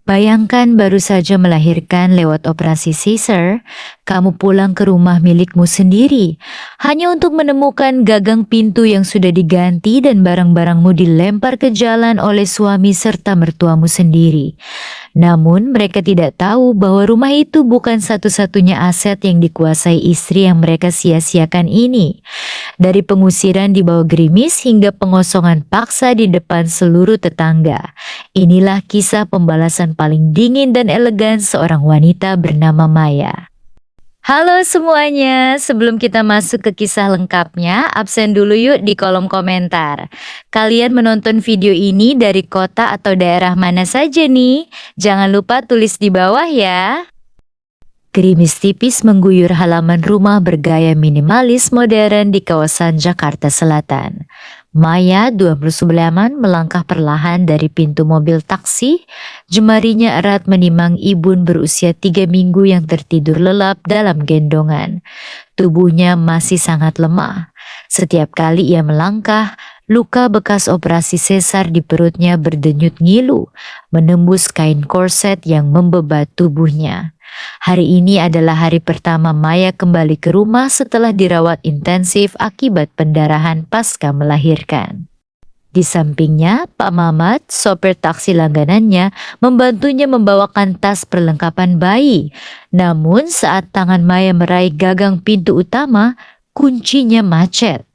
Bayangkan baru saja melahirkan lewat operasi Caesar, kamu pulang ke rumah milikmu sendiri, hanya untuk menemukan gagang pintu yang sudah diganti dan barang-barangmu dilempar ke jalan oleh suami serta mertuamu sendiri. Namun mereka tidak tahu bahwa rumah itu bukan satu-satunya aset yang dikuasai istri yang mereka sia-siakan ini. Dari pengusiran di bawah gerimis hingga pengosongan paksa di depan seluruh tetangga. Inilah kisah pembalasan paling dingin dan elegan seorang wanita bernama Maya. Halo semuanya, sebelum kita masuk ke kisah lengkapnya, absen dulu yuk di kolom komentar. Kalian menonton video ini dari kota atau daerah mana saja nih? Jangan lupa tulis di bawah ya. Gerimis tipis mengguyur halaman rumah bergaya minimalis modern di kawasan Jakarta Selatan. Maya, 29, melangkah perlahan dari pintu mobil taksi. Jemarinya erat menimang ibun berusia 3 minggu yang tertidur lelap dalam gendongan. Tubuhnya masih sangat lemah. Setiap kali ia melangkah, luka bekas operasi sesar di perutnya berdenyut ngilu, menembus kain korset yang membebat tubuhnya. Hari ini adalah hari pertama Maya kembali ke rumah setelah dirawat intensif akibat pendarahan pasca melahirkan. Di sampingnya, Pak Mamat, sopir taksi langganannya, membantunya membawakan tas perlengkapan bayi. Namun saat tangan Maya meraih gagang pintu utama, kuncinya macet.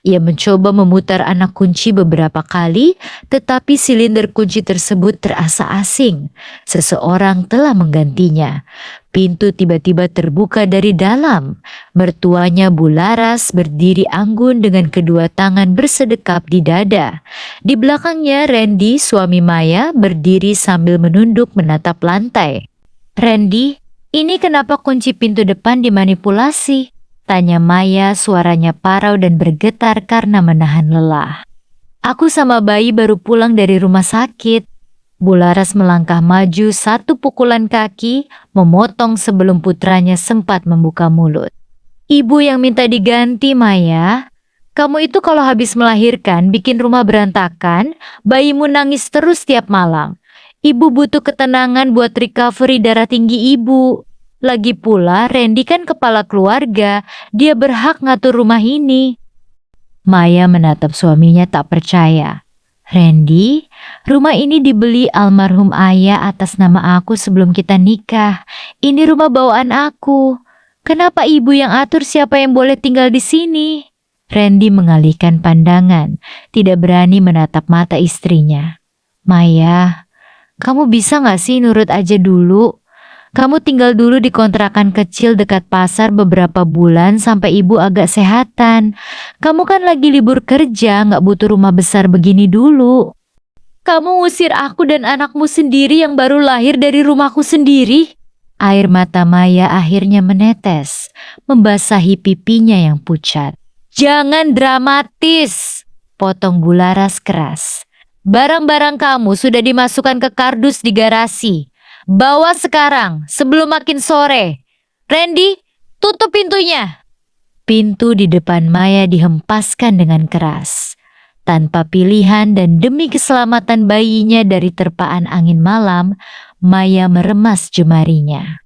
Ia mencoba memutar anak kunci beberapa kali, tetapi silinder kunci tersebut terasa asing. Seseorang telah menggantinya. Pintu tiba-tiba terbuka dari dalam. Mertuanya Bu Laras berdiri anggun dengan kedua tangan bersedekap di dada. Di belakangnya Randy, suami Maya, berdiri sambil menunduk menatap lantai. "Randy, ini kenapa kunci pintu depan dimanipulasi?" tanya Maya, suaranya parau dan bergetar karena menahan lelah. "Aku sama bayi baru pulang dari rumah sakit." Bu Laras melangkah maju, satu pukulan kaki, memotong sebelum putranya sempat membuka mulut. "Ibu yang minta diganti, Maya. Kamu itu kalau habis melahirkan bikin rumah berantakan, bayimu nangis terus tiap malam. Ibu butuh ketenangan buat recovery darah tinggi ibu. Lagi pula Randy kan kepala keluarga, dia berhak ngatur rumah ini." Maya menatap suaminya tak percaya. "Randy, rumah ini dibeli almarhum ayah atas nama aku sebelum kita nikah. Ini rumah bawaan aku. Kenapa ibu yang atur siapa yang boleh tinggal di sini?" Randy mengalihkan pandangan, tidak berani menatap mata istrinya. "Maya, kamu bisa gak sih nurut aja dulu? Kamu tinggal dulu di kontrakan kecil dekat pasar beberapa bulan sampai ibu agak sehatan. Kamu kan lagi libur kerja, gak butuh rumah besar begini dulu." "Kamu ngusir aku dan anakmu sendiri yang baru lahir dari rumahku sendiri?" Air mata Maya akhirnya menetes, membasahi pipinya yang pucat. "Jangan dramatis," potong Bu Laras keras. "Barang-barang kamu sudah dimasukkan ke kardus di garasi. Bawa sekarang, sebelum makin sore. Randy, tutup pintunya." Pintu di depan Maya dihempaskan dengan keras. Tanpa pilihan dan demi keselamatan bayinya dari terpaan angin malam, Maya meremas jemarinya.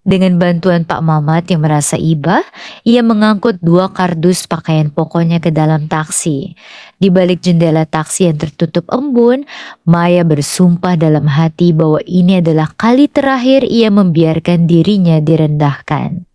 Dengan bantuan Pak Mamat yang merasa iba, ia mengangkut 2 kardus pakaian pokoknya ke dalam taksi. Di balik jendela taksi yang tertutup embun, Maya bersumpah dalam hati bahwa ini adalah kali terakhir ia membiarkan dirinya direndahkan.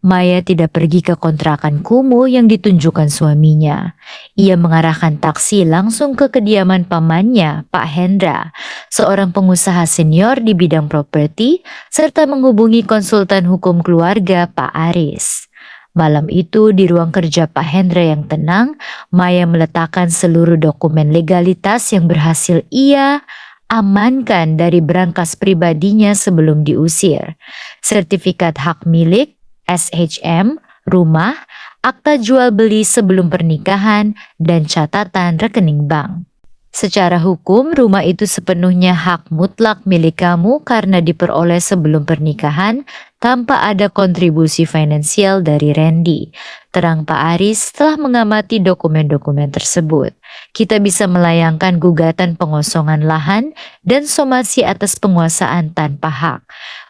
Maya tidak pergi ke kontrakan kumuh yang ditunjukkan suaminya. Ia mengarahkan taksi langsung ke kediaman pamannya, Pak Hendra, seorang pengusaha senior di bidang properti, serta menghubungi konsultan hukum keluarga, Pak Aris. Malam itu di ruang kerja Pak Hendra yang tenang, Maya meletakkan seluruh dokumen legalitas yang berhasil ia amankan dari berangkas pribadinya sebelum diusir. Sertifikat hak milik, SHM, rumah, akta jual beli sebelum pernikahan, dan catatan rekening bank. Secara hukum, rumah itu sepenuhnya hak mutlak milik kamu karena diperoleh sebelum pernikahan tanpa ada kontribusi finansial dari Randy. Terang Pak Aris setelah mengamati dokumen-dokumen tersebut. Kita bisa melayangkan gugatan pengosongan lahan dan somasi atas penguasaan tanpa hak.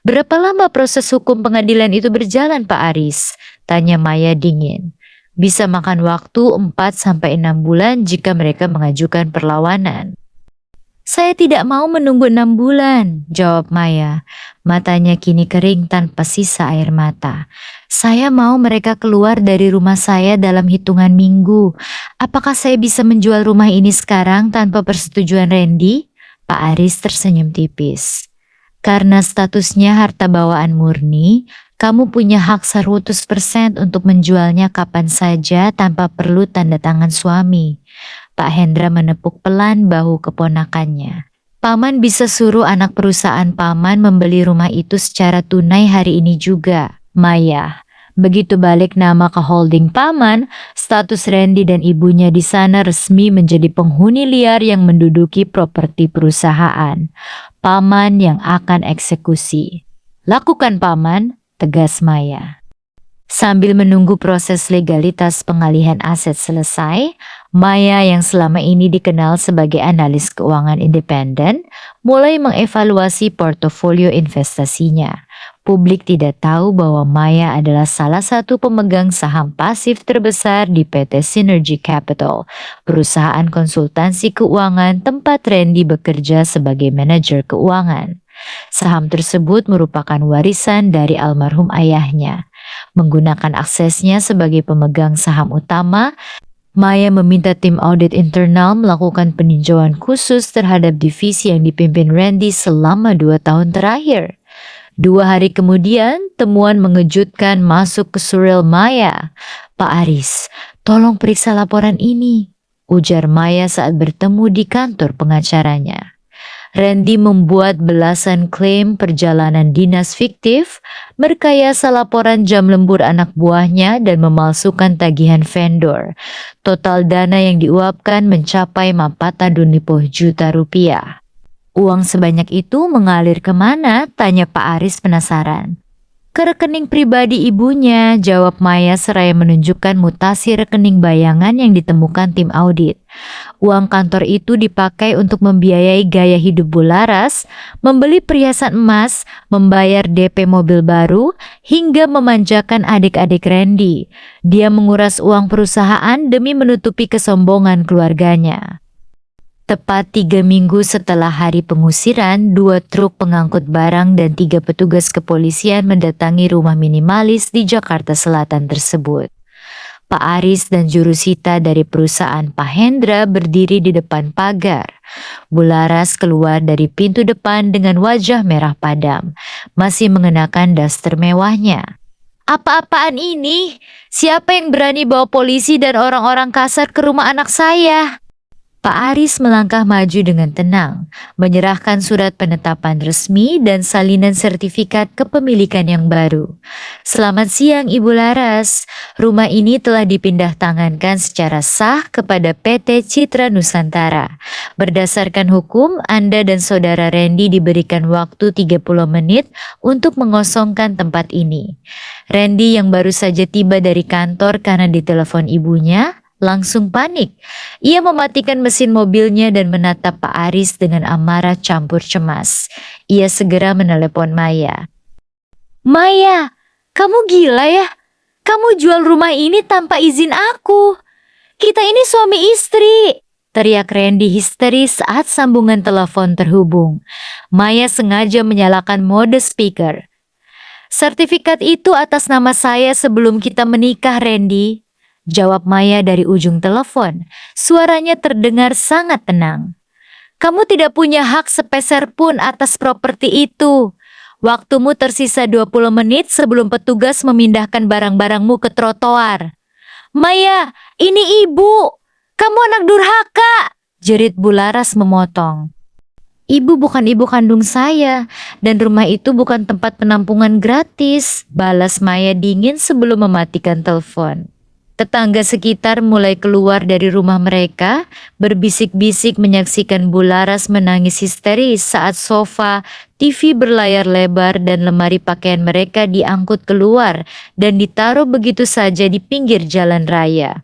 Berapa lama proses hukum pengadilan itu berjalan, Pak Aris? Tanya Maya dingin. Bisa makan waktu 4 sampai 6 bulan jika mereka mengajukan perlawanan. Saya tidak mau menunggu 6 bulan, jawab Maya. Matanya kini kering tanpa sisa air mata. Saya mau mereka keluar dari rumah saya dalam hitungan minggu. Apakah saya bisa menjual rumah ini sekarang tanpa persetujuan Randy? Pak Aris tersenyum tipis. Karena statusnya harta bawaan murni, kamu punya hak 100% untuk menjualnya kapan saja tanpa perlu tanda tangan suami. Pak Hendra menepuk pelan bahu keponakannya. Paman bisa suruh anak perusahaan Paman membeli rumah itu secara tunai hari ini juga, Maya. Begitu balik nama ke holding Paman, status Randy dan ibunya di sana resmi menjadi penghuni liar yang menduduki properti perusahaan. Paman yang akan eksekusi. Lakukan Paman, tegas Maya. Sambil menunggu proses legalitas pengalihan aset selesai, Maya yang selama ini dikenal sebagai analis keuangan independen, mulai mengevaluasi portofolio investasinya. Publik tidak tahu bahwa Maya adalah salah satu pemegang saham pasif terbesar di PT Synergy Capital, perusahaan konsultansi keuangan tempat Randy bekerja sebagai manajer keuangan. Saham tersebut merupakan warisan dari almarhum ayahnya. Menggunakan aksesnya sebagai pemegang saham utama, Maya meminta tim audit internal melakukan peninjauan khusus terhadap divisi yang dipimpin Randy selama 2 tahun terakhir. 2 hari kemudian, temuan mengejutkan masuk ke surel Maya. Pak Aris, tolong periksa laporan ini, ujar Maya saat bertemu di kantor pengacaranya. Randy membuat belasan klaim perjalanan dinas fiktif, merekayasa laporan jam lembur anak buahnya dan memalsukan tagihan vendor. Total dana yang diuapkan mencapai 40 juta rupiah. Uang sebanyak itu mengalir kemana? Tanya Pak Aris penasaran. Ke rekening pribadi ibunya, jawab Maya seraya menunjukkan mutasi rekening bayangan yang ditemukan tim audit. Uang kantor itu dipakai untuk membiayai gaya hidup Bularas, membeli perhiasan emas, membayar DP mobil baru, hingga memanjakan adik-adik Randy. Dia menguras uang perusahaan demi menutupi kesombongan keluarganya. Tepat 3 minggu setelah hari pengusiran, 2 truk pengangkut barang dan 3 petugas kepolisian mendatangi rumah minimalis di Jakarta Selatan tersebut. Pak Aris dan jurusita dari perusahaan Pak Hendra berdiri di depan pagar. Bularas keluar dari pintu depan dengan wajah merah padam, masih mengenakan daster mewahnya. Apa-apaan ini? Siapa yang berani bawa polisi dan orang-orang kasar ke rumah anak saya? Pak Aris melangkah maju dengan tenang, menyerahkan surat penetapan resmi dan salinan sertifikat kepemilikan yang baru. Selamat siang Ibu Laras, rumah ini telah dipindah tangankan secara sah kepada PT Citra Nusantara. Berdasarkan hukum, Anda dan Saudara Randy diberikan waktu 30 menit untuk mengosongkan tempat ini. Randy yang baru saja tiba dari kantor karena ditelepon ibunya, langsung panik. Ia mematikan mesin mobilnya dan menatap Pak Aris dengan amarah campur cemas. Ia segera menelepon Maya. Maya, kamu gila ya? Kamu jual rumah ini tanpa izin aku. Kita ini suami istri, teriak Randy histeris saat sambungan telepon terhubung. Maya sengaja menyalakan mode speaker. Sertifikat itu atas nama saya sebelum kita menikah, Randy, jawab Maya dari ujung telepon. Suaranya terdengar sangat tenang. Kamu tidak punya hak sepeser pun atas properti itu. Waktumu tersisa 20 menit sebelum petugas memindahkan barang-barangmu ke trotoar. Maya, ini ibu. Kamu anak durhaka, jerit Bularas memotong. Ibu bukan ibu kandung saya, dan rumah itu bukan tempat penampungan gratis, balas Maya dingin sebelum mematikan telepon. Tetangga sekitar mulai keluar dari rumah mereka, berbisik-bisik menyaksikan Bularas menangis histeris saat sofa, TV berlayar lebar dan lemari pakaian mereka diangkut keluar dan ditaruh begitu saja di pinggir jalan raya.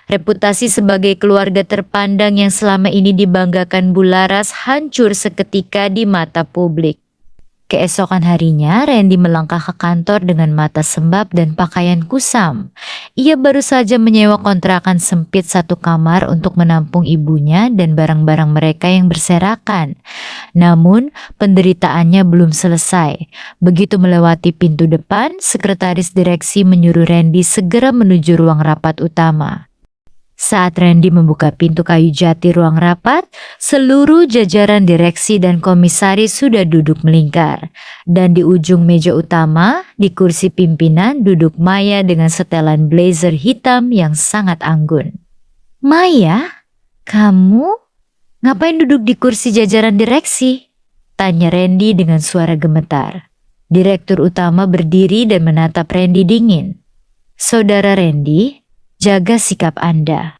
Reputasi sebagai keluarga terpandang yang selama ini dibanggakan Bularas hancur seketika di mata publik. Keesokan harinya, Randy melangkah ke kantor dengan mata sembab dan pakaian kusam. Ia baru saja menyewa kontrakan sempit satu kamar untuk menampung ibunya dan barang-barang mereka yang berserakan. Namun, penderitaannya belum selesai. Begitu melewati pintu depan, sekretaris direksi menyuruh Randy segera menuju ruang rapat utama. Saat Randy membuka pintu kayu jati ruang rapat, seluruh jajaran direksi dan komisaris sudah duduk melingkar. Dan di ujung meja utama, di kursi pimpinan duduk Maya dengan setelan blazer hitam yang sangat anggun. "Maya, kamu ngapain duduk di kursi jajaran direksi?" tanya Randy dengan suara gemetar. Direktur utama berdiri dan menatap Randy dingin. "Saudara Randy, jaga sikap Anda."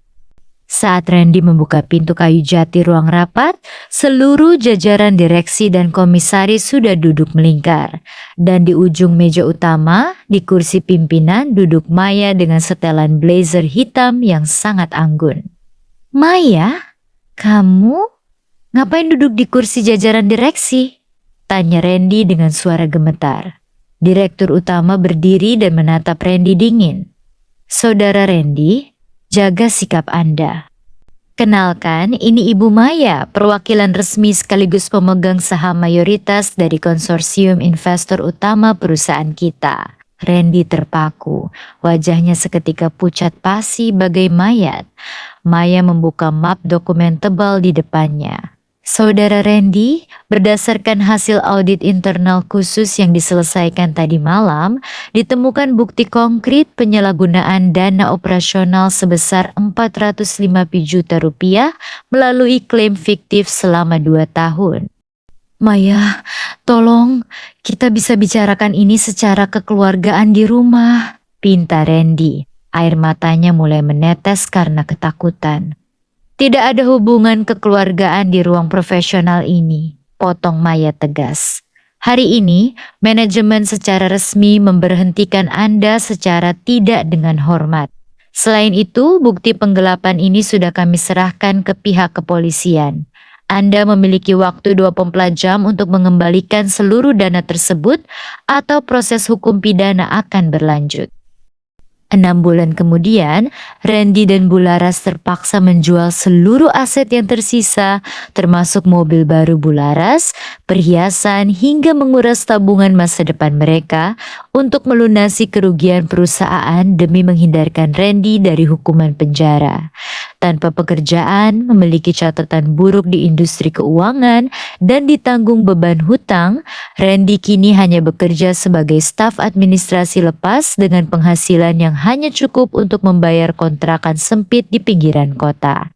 Saat Randy membuka pintu kayu jati ruang rapat, seluruh jajaran direksi dan komisaris sudah duduk melingkar. Dan di ujung meja utama, di kursi pimpinan duduk Maya dengan setelan blazer hitam yang sangat anggun. "Maya, kamu ngapain duduk di kursi jajaran direksi?" tanya Randy dengan suara gemetar. Direktur utama berdiri dan menatap Randy dingin. "Saudara Randy, jaga sikap Anda." "Kenalkan, ini Ibu Maya, perwakilan resmi sekaligus pemegang saham mayoritas dari konsorsium investor utama perusahaan kita." Randy terpaku, wajahnya seketika pucat pasi bagai mayat. Maya membuka map dokumen tebal di depannya. "Saudara Randy, berdasarkan hasil audit internal khusus yang diselesaikan tadi malam, ditemukan bukti konkret penyalahgunaan dana operasional sebesar 450 juta rupiah melalui klaim fiktif selama 2 tahun. Maya, tolong kita bisa bicarakan ini secara kekeluargaan di rumah," pinta Randy. Air matanya mulai menetes karena ketakutan. "Tidak ada hubungan kekeluargaan di ruang profesional ini," potong Maya tegas. "Hari ini, manajemen secara resmi memberhentikan Anda secara tidak dengan hormat. Selain itu, bukti penggelapan ini sudah kami serahkan ke pihak kepolisian. Anda memiliki waktu 24 jam untuk mengembalikan seluruh dana tersebut atau proses hukum pidana akan berlanjut." 6 bulan kemudian, Randy dan Bularas terpaksa menjual seluruh aset yang tersisa, termasuk mobil baru Bularas, perhiasan, hingga menguras tabungan masa depan mereka untuk melunasi kerugian perusahaan demi menghindarkan Randy dari hukuman penjara. Tanpa pekerjaan, memiliki catatan buruk di industri keuangan, dan ditanggung beban hutang, Randy kini hanya bekerja sebagai staf administrasi lepas dengan penghasilan yang hanya cukup untuk membayar kontrakan sempit di pinggiran kota.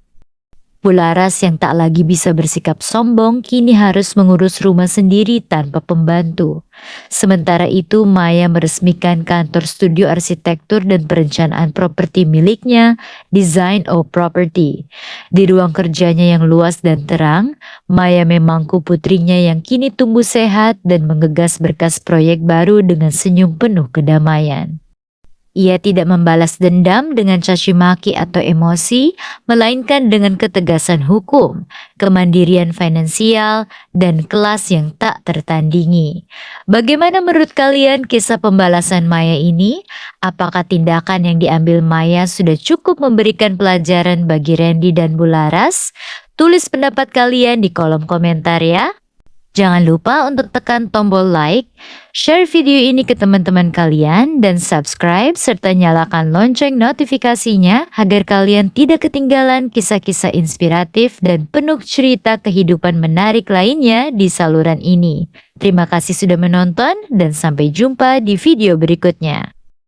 Bularas yang tak lagi bisa bersikap sombong kini harus mengurus rumah sendiri tanpa pembantu. Sementara itu, Maya meresmikan kantor studio arsitektur dan perencanaan properti miliknya, Design of Property. Di ruang kerjanya yang luas dan terang, Maya memangku putrinya yang kini tumbuh sehat dan menggegas berkas proyek baru dengan senyum penuh kedamaian. Ia tidak membalas dendam dengan caci maki atau emosi, melainkan dengan ketegasan hukum, kemandirian finansial, dan kelas yang tak tertandingi. Bagaimana menurut kalian kisah pembalasan Maya ini? Apakah tindakan yang diambil Maya sudah cukup memberikan pelajaran bagi Randy dan Bularas? Tulis pendapat kalian di kolom komentar ya. Jangan lupa untuk tekan tombol like, share video ini ke teman-teman kalian, dan subscribe serta nyalakan lonceng notifikasinya agar kalian tidak ketinggalan kisah-kisah inspiratif dan penuh cerita kehidupan menarik lainnya di saluran ini. Terima kasih sudah menonton dan sampai jumpa di video berikutnya.